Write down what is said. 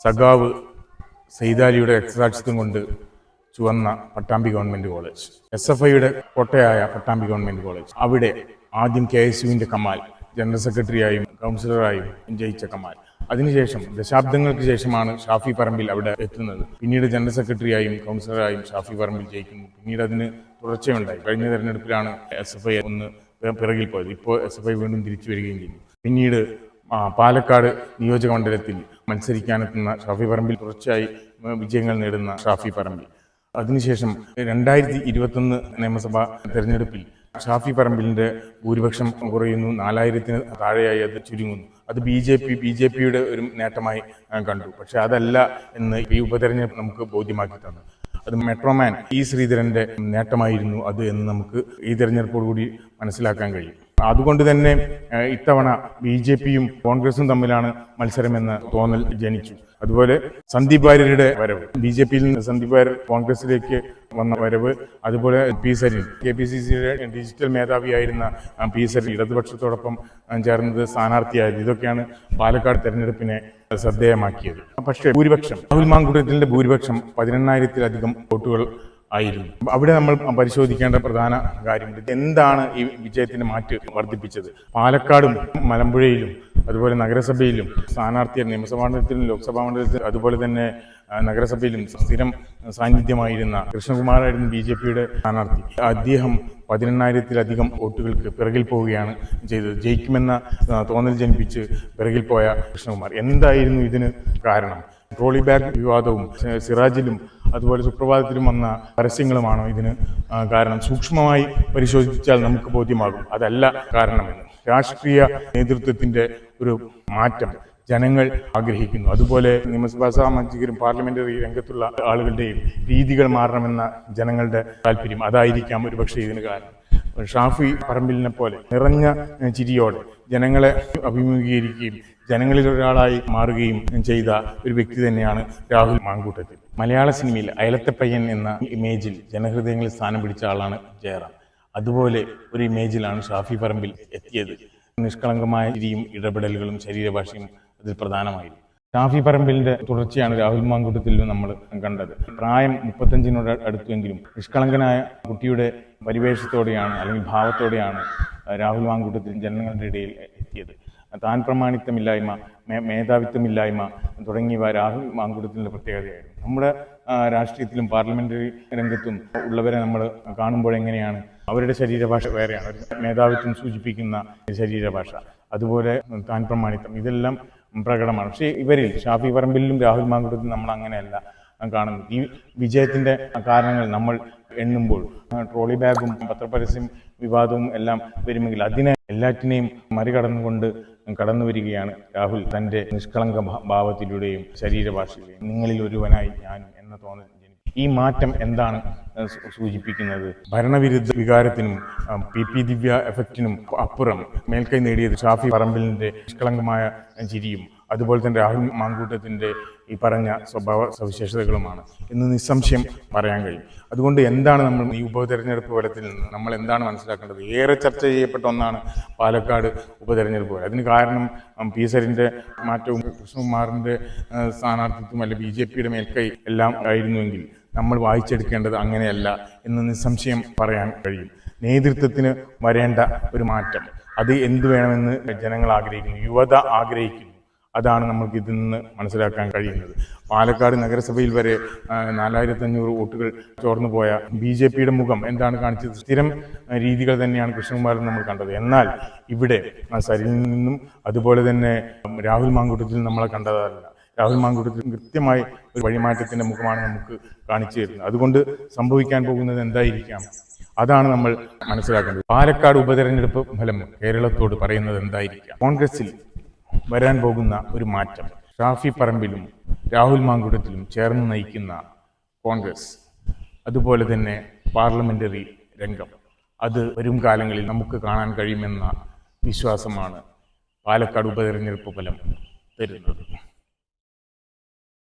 സഖാവ് സെയ്താലിയുടെ രക്തസാക്ഷിത്വം കൊണ്ട് ചുവന്ന പട്ടാമ്പി ഗവൺമെന്റ് കോളേജ്, SFIയുടെ കോട്ടയായ പട്ടാമ്പി ഗവൺമെന്റ് കോളേജ്. അവിടെ ആദ്യം KSUവിന്റെ കമാൽ ജനറൽ സെക്രട്ടറിയായും കൗൺസിലറായും ജയിച്ച കമാൽ. അതിനുശേഷം ദശാബ്ദങ്ങൾക്ക് ശേഷമാണ് ഷാഫി പറമ്പിൽ അവിടെ എത്തുന്നത്. പിന്നീട് ജനറൽ സെക്രട്ടറിയായും കൗൺസിലറായും ഷാഫി പറമ്പിൽ ജയിക്കുന്നു. പിന്നീട് അതിന് തുടർച്ചയുണ്ടായി. കഴിഞ്ഞ തെരഞ്ഞെടുപ്പിലാണ് SFI ഒന്ന് പിറകിൽ പോയത്. ഇപ്പോൾ SFI വീണ്ടും തിരിച്ചു വരികയും ചെയ്തു. പിന്നീട് പാലക്കാട് നിയോജക മണ്ഡലത്തിൽ മത്സരിക്കാനെത്തുന്ന ഷാഫി പറമ്പിൽ തുടർച്ചയായി വിജയങ്ങൾ നേടുന്ന ഷാഫി പറമ്പിൽ. അതിനുശേഷം 2021 നിയമസഭാ തെരഞ്ഞെടുപ്പിൽ ഷാഫി പറമ്പിലിന്റെ ഭൂരിപക്ഷം കുറയുന്നു. 4000-ന് താഴെയായി അത് ചുരുങ്ങുന്നു. അത് BJPയുടെ ഒരു നേട്ടമായി കണ്ടു. പക്ഷെ അതല്ല എന്ന് ഈ ഉപതെരഞ്ഞെടുപ്പ് നമുക്ക് ബോധ്യമാക്കി തന്നു. അത് മെട്രോമാൻ ശ്രീധരന്റെ നേട്ടമായിരുന്നു അത് എന്ന് നമുക്ക് ഈ തെരഞ്ഞെടുപ്പോടുകൂടി മനസ്സിലാക്കാൻ കഴിയും. അതുകൊണ്ട് തന്നെ ഇത്തവണ BJPയും കോൺഗ്രസും തമ്മിലാണ് മത്സരമെന്ന തോന്നൽ ജനിച്ചു. അതുപോലെ സന്ദീപ് വാര്യരുടെ വരവ്, BJPയിൽ നിന്ന് സന്ദീപ് വാര്യർ കോൺഗ്രസിലേക്ക് വന്ന വരവ്, അതുപോലെ പി സരിൻ KPCCയുടെ ഡിജിറ്റൽ മേധാവിയായിരുന്ന പി സരിൻ ഇടതുപക്ഷത്തോടൊപ്പം ചേർന്നത് സ്ഥാനാർത്ഥിയായത്, ഇതൊക്കെയാണ് പാലക്കാട് തെരഞ്ഞെടുപ്പിനെ ശ്രദ്ധേയമാക്കിയത്. പക്ഷേ ഭൂരിപക്ഷം രാഹുൽ മാങ്കൂട്ടത്തിന്റെ ഭൂരിപക്ഷം 18,000-ലധികം വോട്ടുകൾ ആയിരുന്നു. അവിടെ നമ്മൾ പരിശോധിക്കേണ്ട പ്രധാന കാര്യമുണ്ട്. എന്താണ് ഈ വിജയത്തിന്റെ മാറ്റ് വർദ്ധിപ്പിച്ചത്? പാലക്കാടും മലമ്പുഴയിലും അതുപോലെ നഗരസഭയിലും സ്ഥാനാർത്ഥിയെ നിയമസഭാ മണ്ഡലത്തിലും ലോക്സഭാ മണ്ഡലത്തിലും അതുപോലെ തന്നെ നഗരസഭയിലും സ്ഥിരം സാന്നിധ്യമായിരുന്ന കൃഷ്ണകുമാറായിരുന്നു BJPയുടെ സ്ഥാനാർത്ഥി. അദ്ദേഹം 18,000-ലധികം വോട്ടുകൾക്ക് പിറകിൽ പോവുകയാണ് ചെയ്തത്. ജയിക്കുമെന്ന തോന്നൽ ജനിപ്പിച്ച് പിറകിൽ പോയ കൃഷ്ണകുമാർ. എന്തായിരുന്നു ഇതിന് കാരണം? ട്രോളി ബാഗ് വിവാദവും സിറാജിലും അതുപോലെ സുപ്രഭാതത്തിലും വന്ന പരസ്യങ്ങളുമാണോ ഇതിന് കാരണം? സൂക്ഷ്മമായി പരിശോധിച്ചാൽ നമുക്ക് ബോധ്യമാകും അതല്ല കാരണമെന്ന്. രാഷ്ട്രീയ നേതൃത്വത്തിന്റെ ഒരു മാറ്റം ജനങ്ങൾ ആഗ്രഹിക്കുന്നു. അതുപോലെ നിയമസഭാ സാമാജികരും പാർലമെന്ററി രംഗത്തുള്ള ആളുകളുടെയും രീതികൾ മാറണമെന്ന ജനങ്ങളുടെ താല്പര്യം, അതായിരിക്കാം ഒരുപക്ഷെ ഇതിന് കാരണം. ഷാഫി പറമ്പിലിനെ പോലെ നിറഞ്ഞ ചിരിയോടെ ജനങ്ങളെ അഭിമുഖീകരിക്കുകയും ജനങ്ങളിൽ ഒരാളായി മാറുകയും ചെയ്ത ഒരു വ്യക്തി തന്നെയാണ് രാഹുൽ മാങ്കൂട്ടത്തിൽ. മലയാള സിനിമയിൽ അയലത്തെ പയ്യൻ എന്ന ഇമേജിൽ ജനഹൃദയങ്ങളിൽ സ്ഥാനം പിടിച്ച ആളാണ് ജയറാം. അതുപോലെ ഒരു ഇമേജിലാണ് ഷാഫി പറമ്പിൽ എത്തിയത്. നിഷ്കളങ്കമായ ചിരിയും ഇടപെടലുകളും ശരീരഭാഷയും അതിൽ പ്രധാനമായിരുന്നു. ഷാഫി പറമ്പിലിന്റെ തുടർച്ചയാണ് രാഹുൽ മാങ്കൂട്ടത്തിലും നമ്മൾ കണ്ടത്. പ്രായം 35-നോട് അടുത്തുവെങ്കിലും നിഷ്കളങ്കനായ കുട്ടിയുടെ പരിവേഷത്തോടെയാണ് അല്ലെങ്കിൽ ഭാവത്തോടെയാണ് രാഹുൽ മാങ്കൂട്ടത്തിൽ ജനങ്ങളുടെ ഇടയിൽ എത്തിയത്. താൻ പ്രമാണിത്വമില്ലായ്മ, മേധാവിത്വമില്ലായ്മ തുടങ്ങിയവ രാഹുൽ മാങ്കൂട്ടത്തിൻ്റെ പ്രത്യേകതയായിരുന്നു. നമ്മുടെ രാഷ്ട്രീയത്തിലും പാർലമെന്ററി രംഗത്തും ഉള്ളവരെ നമ്മൾ കാണുമ്പോൾ എങ്ങനെയാണ് അവരുടെ ശരീരഭാഷ വേറെയാണ്. മേധാവിത്വം സൂചിപ്പിക്കുന്ന ശരീരഭാഷ, അതുപോലെ താൻ പ്രമാണിത്വം, ഇതെല്ലാം പ്രകടമാണ്. പക്ഷേ ഇവരിൽ ഷാഫി പറമ്പിലും രാഹുൽ മാങ്കൂട്ടത്തിലും നമ്മൾ അങ്ങനെയല്ല കാണുന്നത്. ഈ വിജയത്തിന്റെ കാരണങ്ങൾ നമ്മൾ എണ്ണുമ്പോൾ ട്രോളി ബാഗും പത്രപരസ്യം വിവാദവും എല്ലാം വരുമെങ്കിൽ അതിനെ എല്ലാറ്റിനെയും മറികടന്നുകൊണ്ട് കടന്നു വരികയാണ് രാഹുൽ തന്റെ നിഷ്കളങ്ക ഭാവത്തിലൂടെയും ശരീരഭാഷയിലൂടെയും. നിങ്ങളിൽ ഒരുവനായി ഞാൻ എന്ന തോന്നൽ. ഈ മാറ്റം എന്താണ് സൂചിപ്പിക്കുന്നത്? ഭരണവിരുദ്ധ വികാരത്തിനും PP ദിവ്യ എഫക്റ്റിനും അപ്പുറം മേൽക്കൈ നേടിയത് ഷാഫി പറമ്പിലിന്റെ നിഷ്കളങ്കമായ ചിരിയും അതുപോലെ തന്നെ രാഹുൽ മാങ്കൂട്ടത്തിന്റെ ഈ പറഞ്ഞ സ്വഭാവ സവിശേഷതകളുമാണ് എന്ന് നിസ്സംശയം പറയാൻ കഴിയും. അതുകൊണ്ട് എന്താണ് നമ്മൾ ഈ ഉപതെരഞ്ഞെടുപ്പ് ഫലത്തിൽ നിന്ന് നമ്മൾ എന്താണ് മനസ്സിലാക്കേണ്ടത്? ഏറെ ചർച്ച ചെയ്യപ്പെട്ട ഒന്നാണ് പാലക്കാട് ഉപതെരഞ്ഞെടുപ്പ് ഫലം. അതിന് കാരണം പി സരിന്റെ മാറ്റവും കൃഷ്ണകുമാറിന്റെ സ്ഥാനാർത്ഥിത്വം അല്ലെ BJPയുടെ മേൽക്കൈ എല്ലാം ആയിരുന്നുവെങ്കിൽ നമ്മൾ വായിച്ചെടുക്കേണ്ടത് അങ്ങനെയല്ല എന്ന് നിസ്സംശയം പറയാൻ കഴിയും. നേതൃത്വത്തിന് വരേണ്ട ഒരു മാറ്റം, അത് എന്ത് വേണമെന്ന് ജനങ്ങൾ ആഗ്രഹിക്കുന്നു, യുവത ആഗ്രഹിക്കുന്നു. അതാണ് നമുക്ക് ഇതിൽ നിന്ന് മനസ്സിലാക്കാൻ കഴിയുന്നത്. പാലക്കാട് നഗരസഭയിൽ വരെ 4500 വോട്ടുകൾ ചോർന്നു പോയ BJPയുടെ മുഖം എന്താണ് കാണിച്ചത്? സ്ഥിരം രീതികൾ തന്നെയാണ് കൃഷ്ണകുമാറിൽ നമ്മൾ കണ്ടത്. എന്നാൽ ഇവിടെ സരിൽ നിന്നും അതുപോലെ തന്നെ രാഹുൽ മാങ്കൂട്ടത്തിൽ നമ്മളെ കണ്ടതല്ല. രാഹുൽ മാങ്കൂട്ടത്തിൽ കൃത്യമായി ഒരു വഴിമാറ്റത്തിന്റെ മുഖമാണ് നമുക്ക് കാണിച്ചു തരുന്നത്. അതുകൊണ്ട് സംഭവിക്കാൻ പോകുന്നത് എന്തായിരിക്കാം? അതാണ് നമ്മൾ മനസ്സിലാക്കേണ്ടത്. പാലക്കാട് ഉപതെരഞ്ഞെടുപ്പ് ഫലം കേരളത്തോട് പറയുന്നത് എന്തായിരിക്കാം? കോൺഗ്രസിൽ വരാൻ പോകുന്ന ഒരു മാറ്റം, ഷാഫി പറമ്പിലും രാഹുൽ മാങ്കൂട്ടത്തിലും ചേർന്ന് നയിക്കുന്ന കോൺഗ്രസ്, അതുപോലെ തന്നെ പാർലമെന്ററി രംഗം, അത് വരും കാലങ്ങളിൽ നമുക്ക് കാണാൻ കഴിയുമെന്ന വിശ്വാസമാണ് പാലക്കാട് ഉപതെരഞ്ഞെടുപ്പ് ഫലം തരുന്നത്.